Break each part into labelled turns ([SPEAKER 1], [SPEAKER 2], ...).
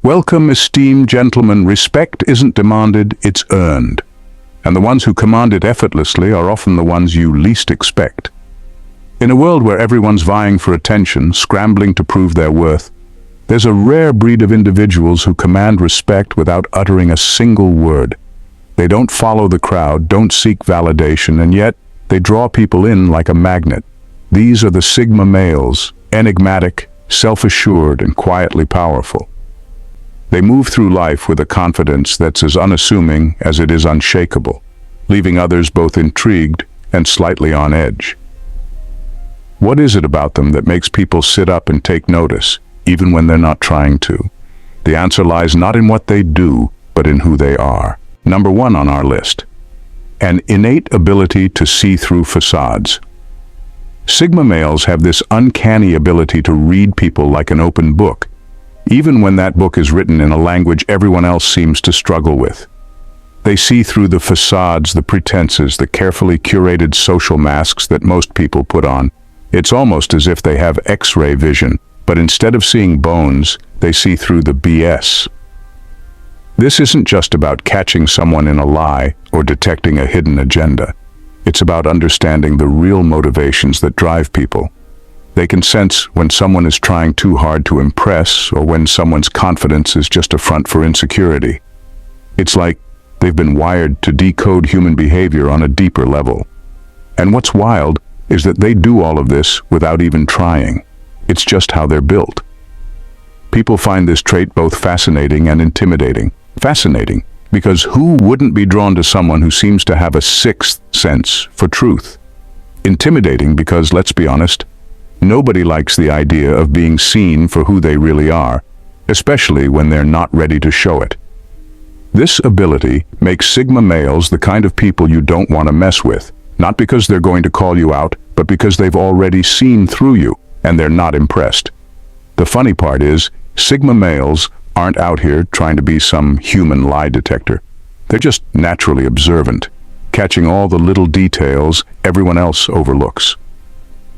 [SPEAKER 1] Welcome, esteemed gentlemen. Respect isn't demanded, it's earned. And the ones who command it effortlessly are often the ones you least expect. In a world where everyone's vying for attention, scrambling to prove their worth, there's a rare breed of individuals who command respect without uttering a single word. They don't follow the crowd, don't seek validation, and yet they draw people in like a magnet. These are the Sigma males, enigmatic, self-assured, and quietly powerful. They move through life with a confidence that's as unassuming as it is unshakable, leaving others both intrigued and slightly on edge. What is it about them that makes people sit up and take notice, even when they're not trying to? The answer lies not in what they do, but in who they are. Number 1 on our list: an innate ability to see through facades. Sigma males have this uncanny ability to read people like an open book, even when that book is written in a language everyone else seems to struggle with. They see through the facades, the pretenses, the carefully curated social masks that most people put on. It's almost as if they have X-ray vision, but instead of seeing bones, they see through the BS. This isn't just about catching someone in a lie or detecting a hidden agenda. It's about understanding the real motivations that drive people. They can sense when someone is trying too hard to impress or when someone's confidence is just a front for insecurity. It's like they've been wired to decode human behavior on a deeper level. And what's wild is that they do all of this without even trying. It's just how they're built. People find this trait both fascinating and intimidating. Fascinating, because who wouldn't be drawn to someone who seems to have a sixth sense for truth? Intimidating because, let's be honest, nobody likes the idea of being seen for who they really are, especially when they're not ready to show it. This ability makes Sigma males the kind of people you don't want to mess with, not because they're going to call you out, but because they've already seen through you, and they're not impressed. The funny part is, Sigma males aren't out here trying to be some human lie detector. They're just naturally observant, catching all the little details everyone else overlooks.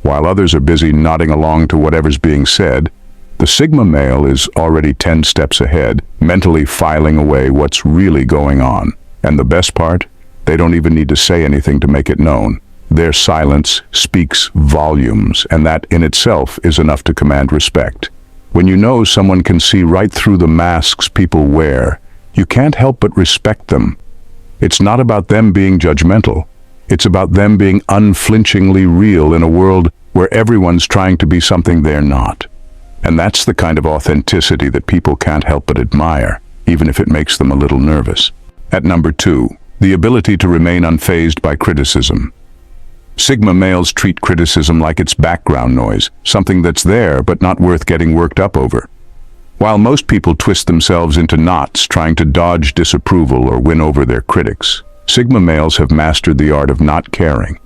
[SPEAKER 1] While others are busy nodding along to whatever's being said, the Sigma male is already 10 steps ahead, mentally filing away what's really going on. And the best part? They don't even need to say anything to make it known. Their silence speaks volumes, and that in itself is enough to command respect. When you know someone can see right through the masks people wear, you can't help but respect them. It's not about them being judgmental. It's about them being unflinchingly real in a world where everyone's trying to be something they're not. And that's the kind of authenticity that people can't help but admire, even if it makes them a little nervous. At number 2, the ability to remain unfazed by criticism. Sigma males treat criticism like it's background noise, something that's there but not worth getting worked up over. While most people twist themselves into knots trying to dodge disapproval or win over their critics, Sigma males have mastered the art of not caring.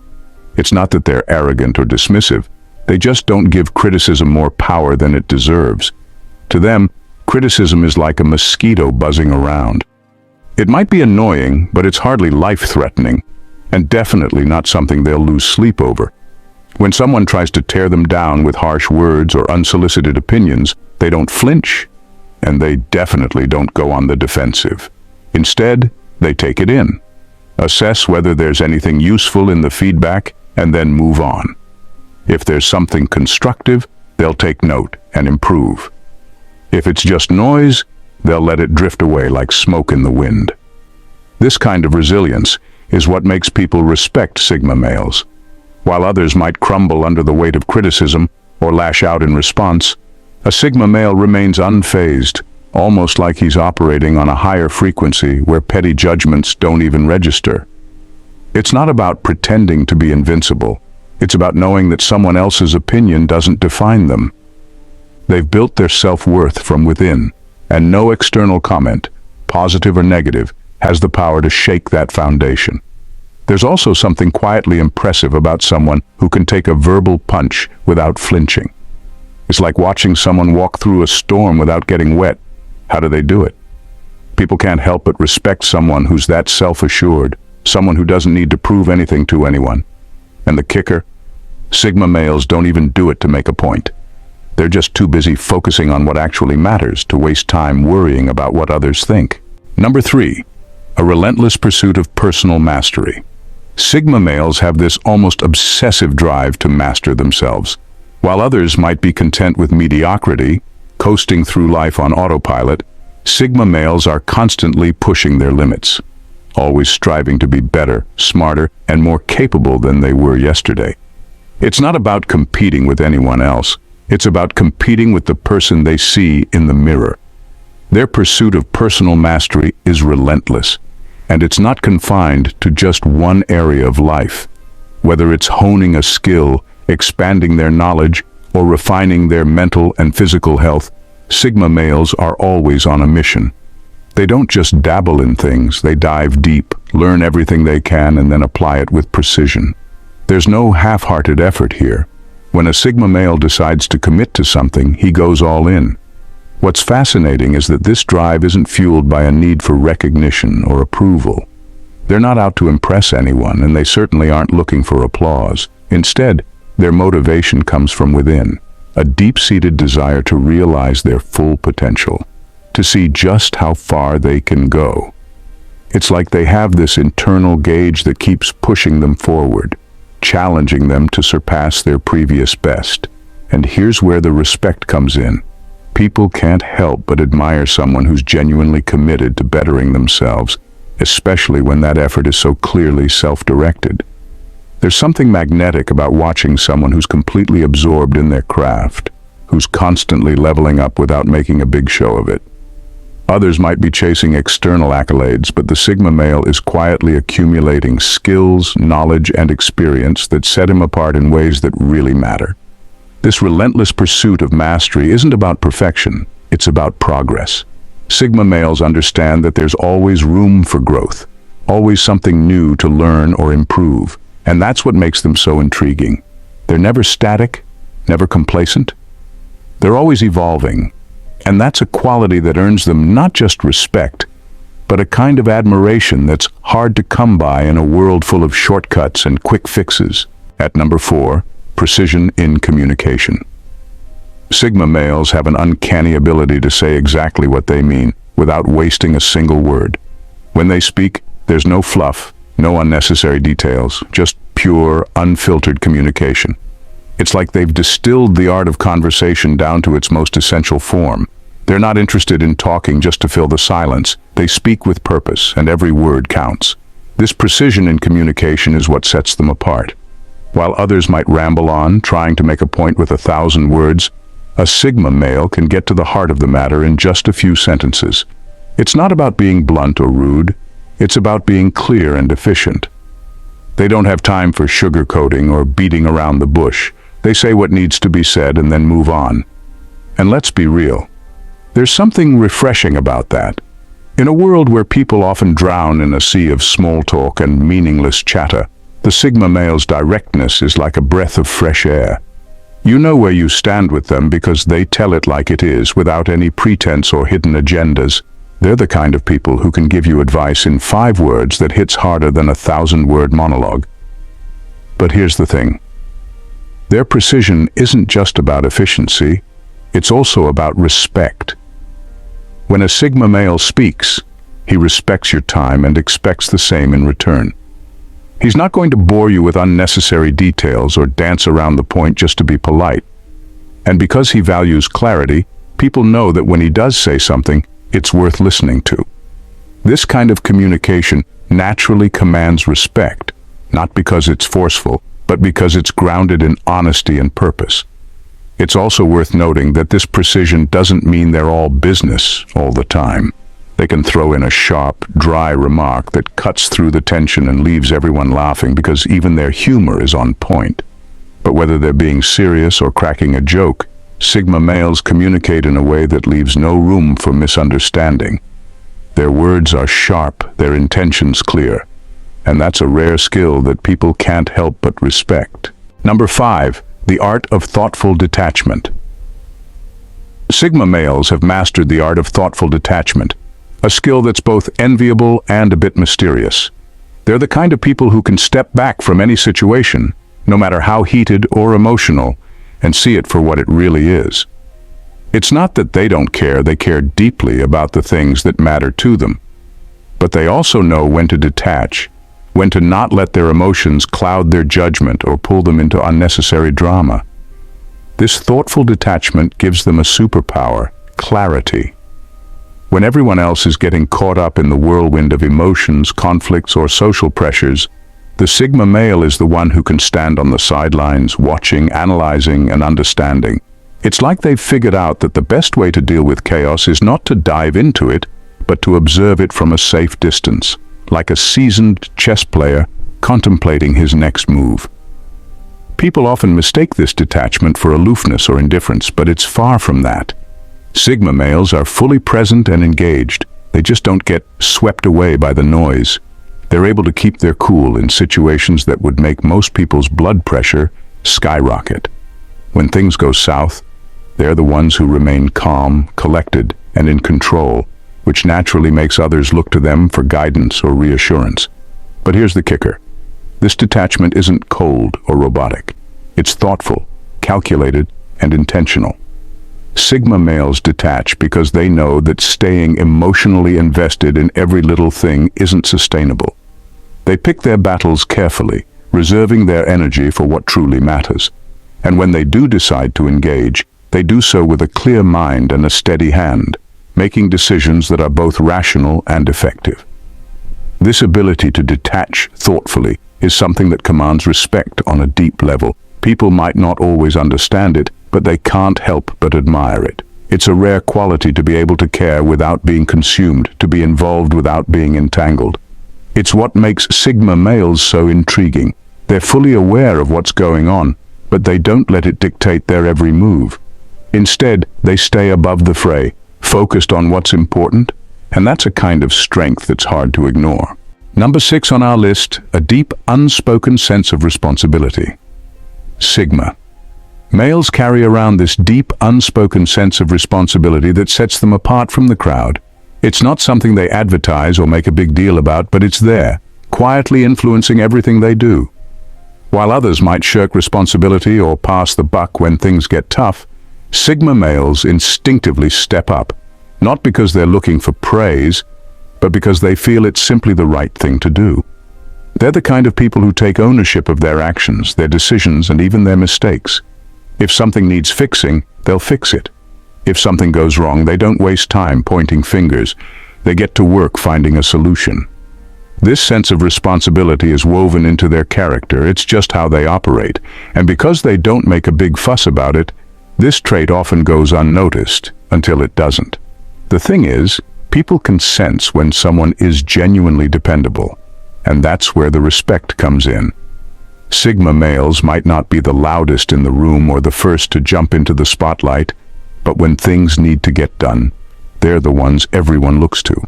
[SPEAKER 1] It's not that they're arrogant or dismissive, they just don't give criticism more power than it deserves. To them, criticism is like a mosquito buzzing around. It might be annoying, but it's hardly life-threatening, and definitely not something they'll lose sleep over. When someone tries to tear them down with harsh words or unsolicited opinions, they don't flinch, and they definitely don't go on the defensive. Instead, they take it in, assess whether there's anything useful in the feedback, and then move on. If there's something constructive, they'll take note and improve. If it's just noise, they'll let it drift away like smoke in the wind. This kind of resilience is what makes people respect Sigma males. While others might crumble under the weight of criticism or lash out in response, a Sigma male remains unfazed, almost like he's operating on a higher frequency where petty judgments don't even register. It's not about pretending to be invincible. It's about knowing that someone else's opinion doesn't define them. They've built their self-worth from within, and no external comment, positive or negative, has the power to shake that foundation. There's also something quietly impressive about someone who can take a verbal punch without flinching. It's like watching someone walk through a storm without getting wet. How do they do it? People can't help but respect someone who's that self-assured, someone who doesn't need to prove anything to anyone. And the kicker? Sigma males don't even do it to make a point. They're just too busy focusing on what actually matters to waste time worrying about what others think. Number 3, a relentless pursuit of personal mastery. Sigma males have this almost obsessive drive to master themselves. While others might be content with mediocrity, coasting through life on autopilot, Sigma males are constantly pushing their limits, always striving to be better, smarter, and more capable than they were yesterday. It's not about competing with anyone else. It's about competing with the person they see in the mirror. Their pursuit of personal mastery is relentless, and it's not confined to just one area of life. Whether it's honing a skill, expanding their knowledge, or refining their mental and physical health, Sigma males are always on a mission. They don't just dabble in things, they dive deep, learn everything they can, and then apply it with precision. There's no half-hearted effort here. When a Sigma male decides to commit to something, he goes all in. What's fascinating is that this drive isn't fueled by a need for recognition or approval. They're not out to impress anyone, and they certainly aren't looking for applause. Instead, their motivation comes from within, a deep-seated desire to realize their full potential, to see just how far they can go. It's like they have this internal gauge that keeps pushing them forward, challenging them to surpass their previous best. And here's where the respect comes in. People can't help but admire someone who's genuinely committed to bettering themselves, especially when that effort is so clearly self-directed. There's something magnetic about watching someone who's completely absorbed in their craft, who's constantly leveling up without making a big show of it. Others might be chasing external accolades, but the Sigma male is quietly accumulating skills, knowledge, and experience that set him apart in ways that really matter. This relentless pursuit of mastery isn't about perfection, it's about progress. Sigma males understand that there's always room for growth, always something new to learn or improve, and that's what makes them so intriguing. They're never static, never complacent. They're always evolving, and that's a quality that earns them not just respect, but a kind of admiration that's hard to come by in a world full of shortcuts and quick fixes. At number 4, precision in communication. Sigma males have an uncanny ability to say exactly what they mean without wasting a single word. When they speak, there's no fluff, no unnecessary details, just pure, unfiltered communication. It's like they've distilled the art of conversation down to its most essential form. They're not interested in talking just to fill the silence. They speak with purpose, and every word counts. This precision in communication is what sets them apart. While others might ramble on, trying to make a point with 1,000 words, a Sigma male can get to the heart of the matter in just a few sentences. It's not about being blunt or rude. It's about being clear and efficient. They don't have time for sugarcoating or beating around the bush. They say what needs to be said and then move on. And let's be real. There's something refreshing about that. In a world where people often drown in a sea of small talk and meaningless chatter, the Sigma male's directness is like a breath of fresh air. You know where you stand with them because they tell it like it is, without any pretense or hidden agendas. They're the kind of people who can give you advice in 5 words that hits harder than a 1,000-word monologue. But here's the thing. Their precision isn't just about efficiency, it's also about respect. When a Sigma male speaks, he respects your time and expects the same in return. He's not going to bore you with unnecessary details or dance around the point just to be polite. And because he values clarity, people know that when he does say something, it's worth listening to. This kind of communication naturally commands respect, not because it's forceful, but because it's grounded in honesty and purpose. It's also worth noting that this precision doesn't mean they're all business all the time. They can throw in a sharp, dry remark that cuts through the tension and leaves everyone laughing because even their humor is on point. But whether they're being serious or cracking a joke, Sigma males communicate in a way that leaves no room for misunderstanding. Their words are sharp, their intentions clear, and that's a rare skill that people can't help but respect. Number 5, the art of thoughtful detachment. Sigma males have mastered the art of thoughtful detachment, a skill that's both enviable and a bit mysterious. They're the kind of people who can step back from any situation, no matter how heated or emotional, and see it for what it really is. It's not that they don't care, they care deeply about the things that matter to them. But they also know when to detach, when to not let their emotions cloud their judgment or pull them into unnecessary drama. This thoughtful detachment gives them a superpower, clarity. When everyone else is getting caught up in the whirlwind of emotions, conflicts, or social pressures, the Sigma male is the one who can stand on the sidelines, watching, analyzing, and understanding. It's like they've figured out that the best way to deal with chaos is not to dive into it, but to observe it from a safe distance, like a seasoned chess player contemplating his next move. People often mistake this detachment for aloofness or indifference, but it's far from that. Sigma males are fully present and engaged. They just don't get swept away by the noise. They're able to keep their cool in situations that would make most people's blood pressure skyrocket. When things go south, they're the ones who remain calm, collected, and in control, which naturally makes others look to them for guidance or reassurance. But here's the kicker. This detachment isn't cold or robotic. It's thoughtful, calculated, and intentional. Sigma males detach because they know that staying emotionally invested in every little thing isn't sustainable. They pick their battles carefully, reserving their energy for what truly matters. And when they do decide to engage, they do so with a clear mind and a steady hand, making decisions that are both rational and effective. This ability to detach thoughtfully is something that commands respect on a deep level. People might not always understand it, but they can't help but admire it. It's a rare quality to be able to care without being consumed, to be involved without being entangled. It's what makes Sigma males so intriguing. They're fully aware of what's going on, but they don't let it dictate their every move. Instead, they stay above the fray, focused on what's important, and that's a kind of strength that's hard to ignore. Number 6 on our list, a deep, unspoken sense of responsibility. Sigma. Males carry around this deep, unspoken sense of responsibility that sets them apart from the crowd. It's not something they advertise or make a big deal about, but it's there, quietly influencing everything they do. While others might shirk responsibility or pass the buck when things get tough, Sigma males instinctively step up, not because they're looking for praise, but because they feel it's simply the right thing to do. They're the kind of people who take ownership of their actions, their decisions, and even their mistakes. If something needs fixing, they'll fix it. If something goes wrong, they don't waste time pointing fingers. They get to work finding a solution. This sense of responsibility is woven into their character. It's just how they operate. And because they don't make a big fuss about it, this trait often goes unnoticed until it doesn't. The thing is, people can sense when someone is genuinely dependable, and that's where the respect comes in. Sigma males might not be the loudest in the room or the first to jump into the spotlight, but when things need to get done, they're the ones everyone looks to.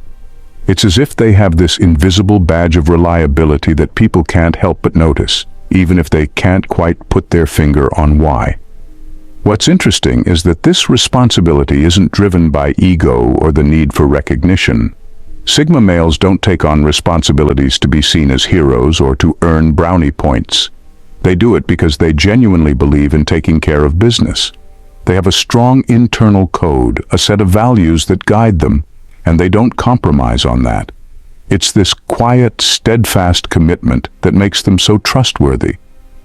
[SPEAKER 1] It's as if they have this invisible badge of reliability that people can't help but notice, even if they can't quite put their finger on why. What's interesting is that this responsibility isn't driven by ego or the need for recognition. Sigma males don't take on responsibilities to be seen as heroes or to earn brownie points. They do it because they genuinely believe in taking care of business. They have a strong internal code, a set of values that guide them, and they don't compromise on that. It's this quiet, steadfast commitment that makes them so trustworthy.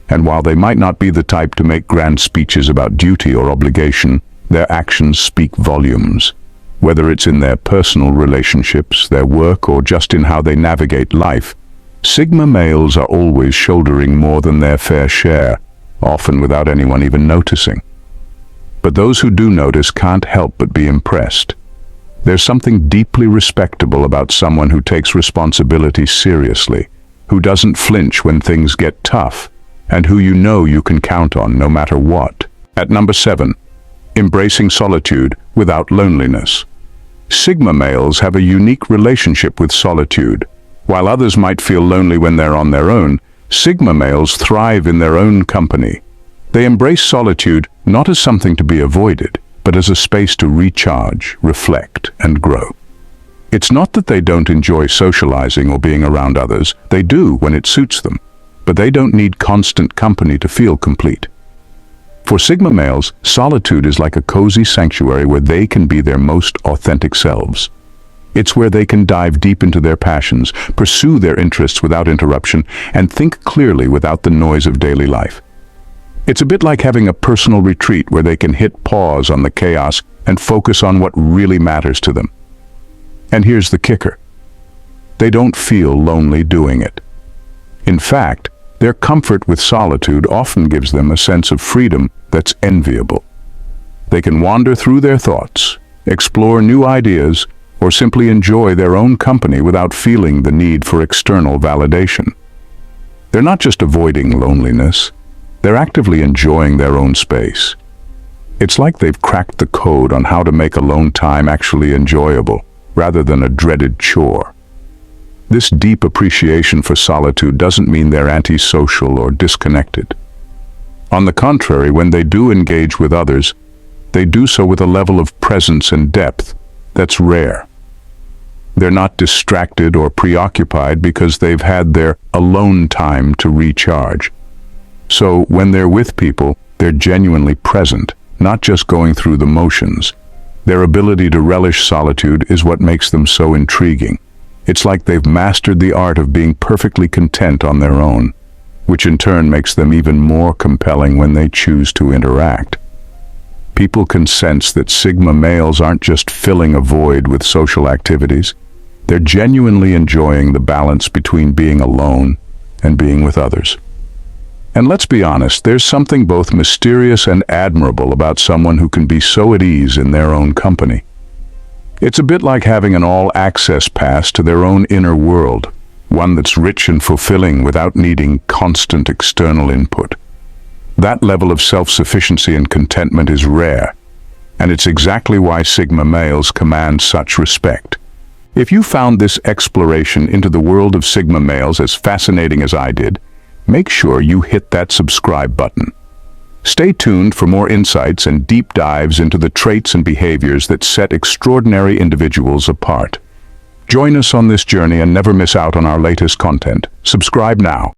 [SPEAKER 1] And while they might not be the type to make grand speeches about duty or obligation, their actions speak volumes. Whether it's in their personal relationships, their work, or just in how they navigate life, Sigma males are always shouldering more than their fair share, often without anyone even noticing. But those who do notice can't help but be impressed. There's something deeply respectable about someone who takes responsibility seriously, who doesn't flinch when things get tough, and who you can count on no matter what. At number 7, embracing solitude without loneliness. Sigma males have a unique relationship with solitude. While others might feel lonely when they're on their own, Sigma males thrive in their own company. They embrace solitude not as something to be avoided, but as a space to recharge, reflect, and grow. It's not that they don't enjoy socializing or being around others. They do when it suits them, but they don't need constant company to feel complete. For Sigma males, solitude is like a cozy sanctuary where they can be their most authentic selves. It's where they can dive deep into their passions, pursue their interests without interruption, and think clearly without the noise of daily life. It's a bit like having a personal retreat where they can hit pause on the chaos and focus on what really matters to them. And here's the kicker. They don't feel lonely doing it. In fact, their comfort with solitude often gives them a sense of freedom that's enviable. They can wander through their thoughts, explore new ideas, or simply enjoy their own company without feeling the need for external validation. They're not just avoiding loneliness, they're actively enjoying their own space. It's like they've cracked the code on how to make alone time actually enjoyable, rather than a dreaded chore. This deep appreciation for solitude doesn't mean they're antisocial or disconnected. On the contrary, when they do engage with others, they do so with a level of presence and depth that's rare. They're not distracted or preoccupied because they've had their alone time to recharge. So when they're with people, they're genuinely present, not just going through the motions. Their ability to relish solitude is what makes them so intriguing. It's like they've mastered the art of being perfectly content on their own, which in turn makes them even more compelling when they choose to interact. People can sense that Sigma males aren't just filling a void with social activities. They're genuinely enjoying the balance between being alone and being with others. And let's be honest, there's something both mysterious and admirable about someone who can be so at ease in their own company. It's a bit like having an all-access pass to their own inner world, one that's rich and fulfilling without needing constant external input. That level of self-sufficiency and contentment is rare, and it's exactly why Sigma males command such respect. If you found this exploration into the world of Sigma males as fascinating as I did, make sure you hit that subscribe button. Stay tuned for more insights and deep dives into the traits and behaviors that set extraordinary individuals apart. Join us on this journey and never miss out on our latest content. Subscribe now.